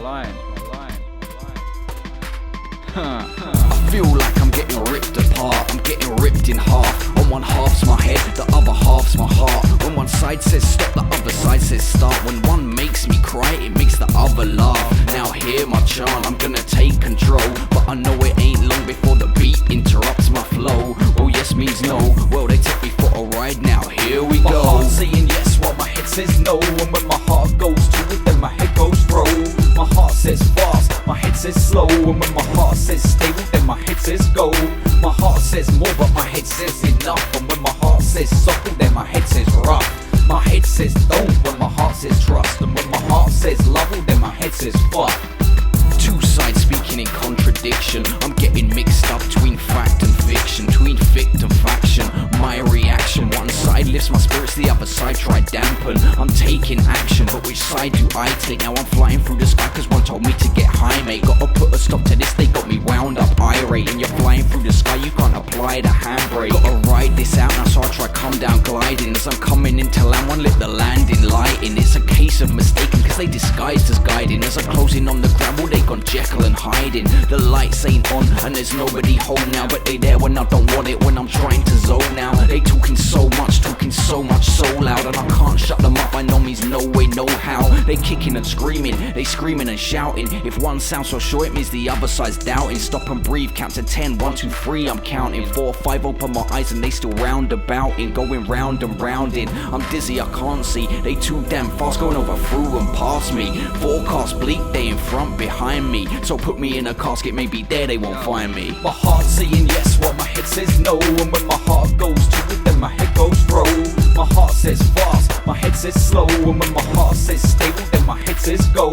I feel like I'm getting ripped apart, I'm getting ripped in half. On one half's my head, the other half's my heart. When one side says stop, the other side says start. When one makes me cry, it makes the other laugh. Now hear my chant, I'm gonna take control, but I know it ain't long before the beat interrupts my flow. Oh yes means no, well they take me for a ride now, here we go. My heart saying yes while my head says no, and when my heart goes to it then my head goes throw. My heart says fast, my head says slow, and when my heart says stable then my head says go. My heart says more but my head says enough, and when my heart says supple then my head says rough. My head says don't when my heart says trust, and when my heart says love then my head says fuck. Two sides speaking in contradiction, I'm getting mixed up between fact and fiction, between fict and faction. My reaction, one side lifts my spirits, the other side try dampen. I'm taking action, but which side do I take? Now I'm flying through the sky cause one told me to get high, mate. Gotta put a stop to this, they got me wound up irate. And you're flying through the sky, you can't apply the handbrake. Gotta ride this out now, so I try come down gliding. As I'm coming into land, one lit the landing lighting. It's a case of mistaken cause they disguised as guiding. As I'm closing on the ground, well they gone Jekyll and hiding. The lights ain't on and there's nobody home now, but they there when I don't want it, when I'm trying to zone now. They talking so much so loud, and I can't shut them up, by no means, no way, no how. They kicking and screaming, they screaming and shouting. If one sounds so sure, it means the other side's doubting. Stop and breathe, count to 10, 1, 2, 3, I'm counting. 4, 5, open my eyes and they still roundabouting, going round and rounding. I'm dizzy, I can't see, they too damn fast, going over through and past me. Forecast bleak, they in front, behind me, so put me in a casket, maybe there they won't find me. My heart saying yes while my head says no, and when my heart goes to it then my head goes throw. My heart says fast, my head says slow, and when my heart says stable then my head says go.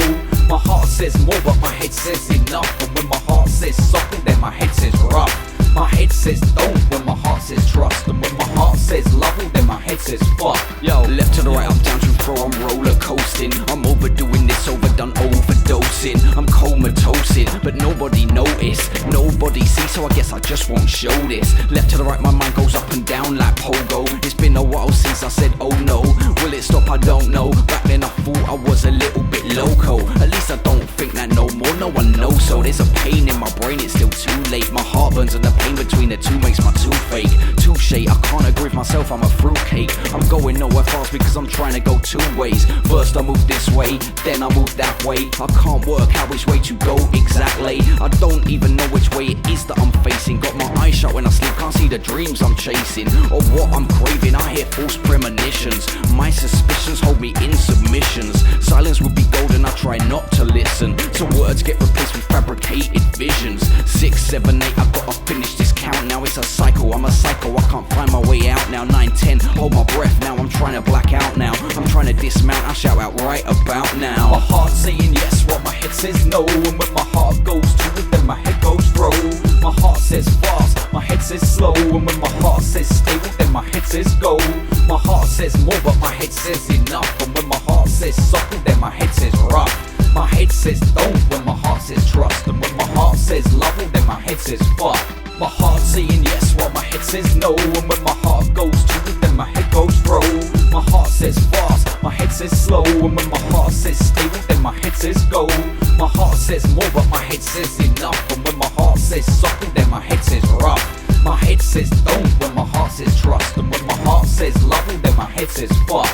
My heart says more but my head says enough, and when my heart says supple then my head says rough. My head says don't when my heart says trust, and when my heart says love then my head says fuck. Yo, left to the right, up, down to throw, I'm roller coasting. I'm overdoing this, overdone, overdosing. I'm comatosing, but nobody notice, nobody see, so I guess I just won't show this. Left to the right, my mind goes up and down like pogo. It's been a while since I said oh no, will it stop? I don't know. Back then I thought I was a little bit loco, at least I don't think that no more, no one knows. So there's a pain in my brain, it's still too late. My heart burns and the pain between the two makes my toothache. Touche, I can't agree with myself, I'm a fruitcake. I'm going nowhere fast because I'm trying to go two ways. First I move this way, then I move that way. I can't work out which way to go exactly. I don't even know which way it is that I'm facing. Got my eyes shut when I sleep, can't see the dreams I'm chasing or what I'm craving. I hear false premonitions, my suspicions hold me in submissions. Silence would be golden, I try not to listen, so words get replaced with fabricated visions. 6, 7, 8, I've gotta finish this count. Now it's a cycle, I'm a psycho, I can't find my way out now. 9, 10, hold my breath now, I'm trying to black out now. I'm trying to dismount, I shout out right about now. My heart saying yes while my head says no, and when my heart goes to it then my head goes throw. My heart says fast, my head says slow, and when my heart says stable then my head says go. My heart says more but my head says enough, and when my heart says supple then my head says rough. My head says don't when my heart says trust, and when my heart says love then my head says fuck. My heart saying yes while my head says no, and when my heart goes to it then my head goes throw. My heart says fast, my head says slow, and when my heart says stable then my head says go. My heart says more but my head says enough, and when my heart says supple then my head says rough. My head says don't when my heart says trust, and when my heart says love then my head says fuck.